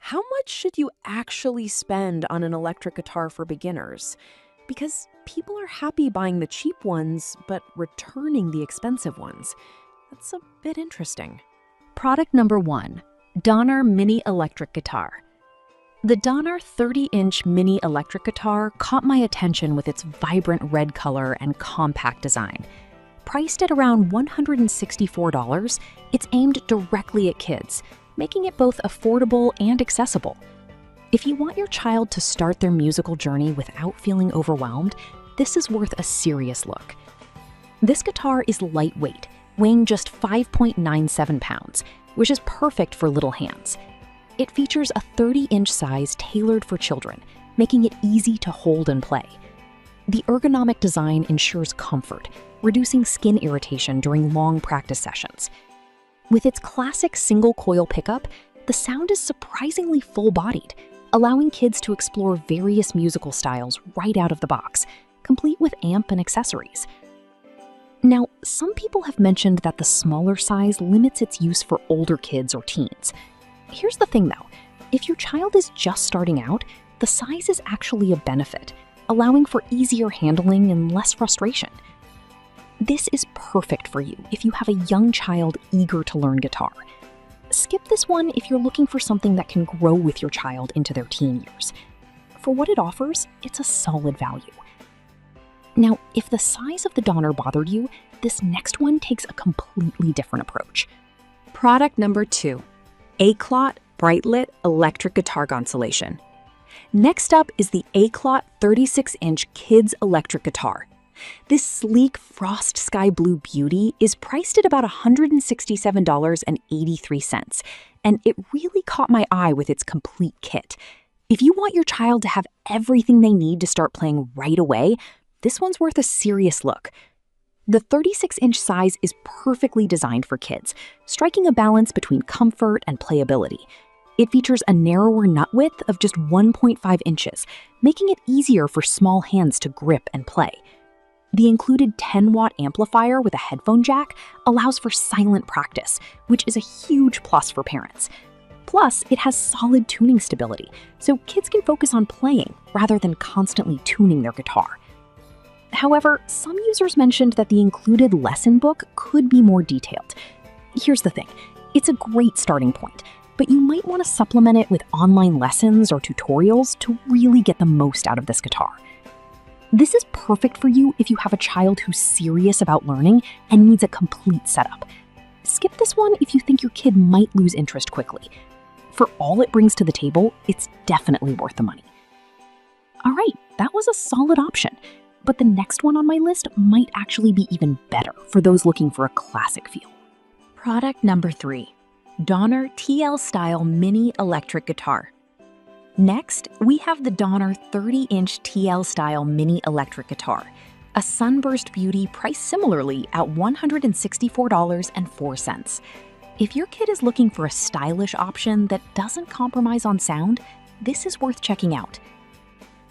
How much should you actually spend on an electric guitar for beginners? Because people are happy buying the cheap ones, but returning the expensive ones. That's a bit interesting. Product number 1, Donner Mini Electric Guitar. The Donner 30-inch mini electric guitar caught my attention with its vibrant red color and compact design. Priced at around $164, it's aimed directly at kids, making it both affordable and accessible. If you want your child to start their musical journey without feeling overwhelmed, this is worth a serious look. This guitar is lightweight, weighing just 5.97 pounds, which is perfect for little hands. It features a 30-inch size tailored for children, making it easy to hold and play. The ergonomic design ensures comfort, reducing skin irritation during long practice sessions. With its classic single-coil pickup, the sound is surprisingly full-bodied, allowing kids to explore various musical styles right out of the box, complete with amp and accessories. Now, some people have mentioned that the smaller size limits its use for older kids or teens. Here's the thing though, if your child is just starting out, the size is actually a benefit, allowing for easier handling and less frustration. This is perfect for you if you have a young child eager to learn guitar. Skip this one if you're looking for something that can grow with your child into their teen years. For what it offers, it's a solid value. Now, if the size of the Donner bothered you, this next one takes a completely different approach. Product number 2, Aclot Brightlit Electric Guitar Constellation. Next up is the Aclot 36-inch Kids Electric Guitar. This sleek frost sky blue beauty is priced at about $167.83, and it really caught my eye with its complete kit. If you want your child to have everything they need to start playing right away, this one's worth a serious look. The 36-inch size is perfectly designed for kids, striking a balance between comfort and playability. It features a narrower nut width of just 1.5 inches, making it easier for small hands to grip and play. The included 10-watt amplifier with a headphone jack allows for silent practice, which is a huge plus for parents. Plus, it has solid tuning stability, so kids can focus on playing rather than constantly tuning their guitar. However, some users mentioned that the included lesson book could be more detailed. Here's the thing, it's a great starting point, but you might want to supplement it with online lessons or tutorials to really get the most out of this guitar. This is perfect for you if you have a child who's serious about learning and needs a complete setup. Skip this one if you think your kid might lose interest quickly. For all it brings to the table, it's definitely worth the money. All right, that was a solid option, but the next one on my list might actually be even better for those looking for a classic feel. Product number 3, Donner TL Style Mini Electric Guitar. Next, we have the Donner 30-inch TL Style Mini Electric Guitar, a sunburst beauty priced similarly at $164.04. If your kid is looking for a stylish option that doesn't compromise on sound, this is worth checking out.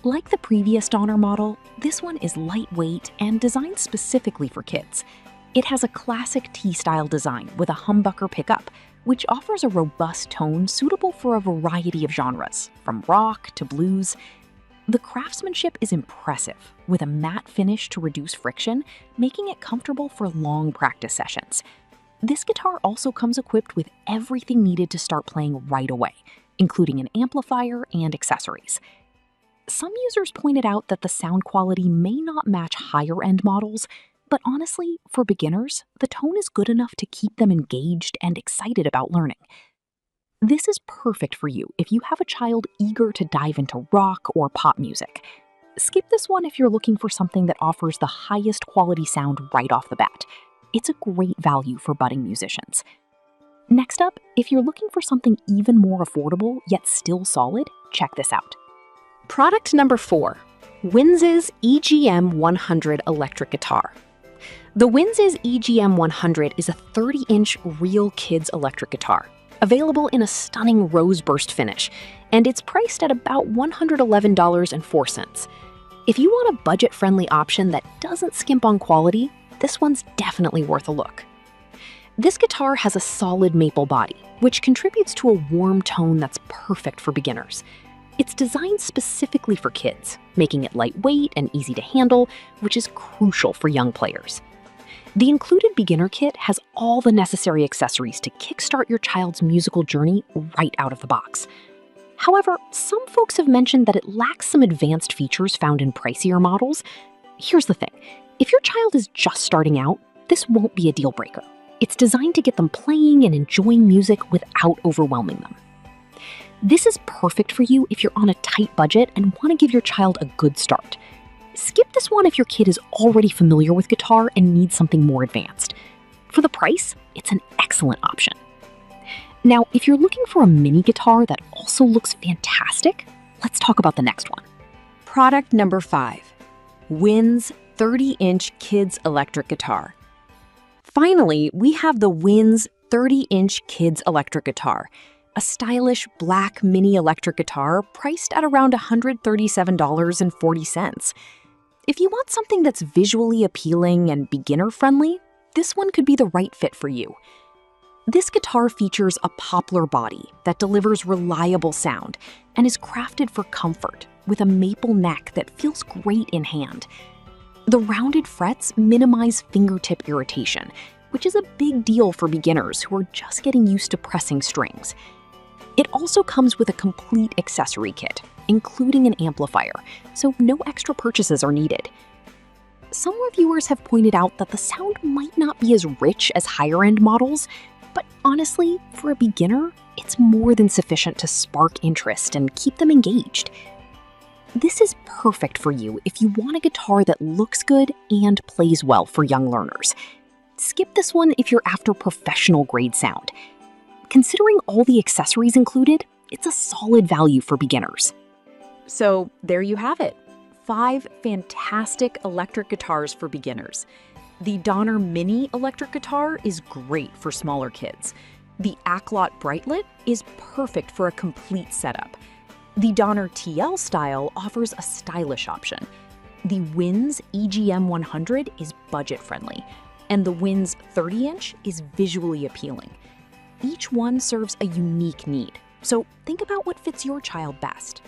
Like the previous Donner model, this one is lightweight and designed specifically for kids. It has a classic T-style design with a humbucker pickup, which offers a robust tone suitable for a variety of genres, from rock to blues. The craftsmanship is impressive, with a matte finish to reduce friction, making it comfortable for long practice sessions. This guitar also comes equipped with everything needed to start playing right away, including an amplifier and accessories. Some users pointed out that the sound quality may not match higher-end models, but honestly, for beginners, the tone is good enough to keep them engaged and excited about learning. This is perfect for you if you have a child eager to dive into rock or pop music. Skip this one if you're looking for something that offers the highest quality sound right off the bat. It's a great value for budding musicians. Next up, if you're looking for something even more affordable yet still solid, check this out. Product number 4, Winz's EGM 100 Electric Guitar. The Winz's EGM 100 is a 30-inch real kids electric guitar, available in a stunning rose burst finish, and it's priced at about $111.04. If you want a budget-friendly option that doesn't skimp on quality, this one's definitely worth a look. This guitar has a solid maple body, which contributes to a warm tone that's perfect for beginners. It's designed specifically for kids, making it lightweight and easy to handle, which is crucial for young players. The included beginner kit has all the necessary accessories to kickstart your child's musical journey right out of the box. However, some folks have mentioned that it lacks some advanced features found in pricier models. Here's the thing, if your child is just starting out, this won't be a deal breaker. It's designed to get them playing and enjoying music without overwhelming them. This is perfect for you if you're on a tight budget and want to give your child a good start. Skip this one if your kid is already familiar with guitar and needs something more advanced. For the price, it's an excellent option. Now, if you're looking for a mini guitar that also looks fantastic, let's talk about the next one. Product number 5. WINS 30-inch Kids Electric Guitar. Finally, we have the WINS 30-inch Kids Electric Guitar, a stylish black mini electric guitar priced at around $137.40. If you want something that's visually appealing and beginner-friendly, this one could be the right fit for you. This guitar features a poplar body that delivers reliable sound and is crafted for comfort with a maple neck that feels great in hand. The rounded frets minimize fingertip irritation, which is a big deal for beginners who are just getting used to pressing strings. It also comes with a complete accessory kit, including an amplifier, so no extra purchases are needed. Some reviewers have pointed out that the sound might not be as rich as higher-end models, but honestly, for a beginner, it's more than sufficient to spark interest and keep them engaged. This is perfect for you if you want a guitar that looks good and plays well for young learners. Skip this one if you're after professional-grade sound. Considering all the accessories included, it's a solid value for beginners. So there you have it, 5 fantastic electric guitars for beginners. The Donner Mini electric guitar is great for smaller kids. The Acklot Brightlit is perfect for a complete setup. The Donner TL style offers a stylish option. The WINS EGM 100 is budget-friendly, and the WINS 30-inch is visually appealing. Each one serves a unique need, so think about what fits your child best.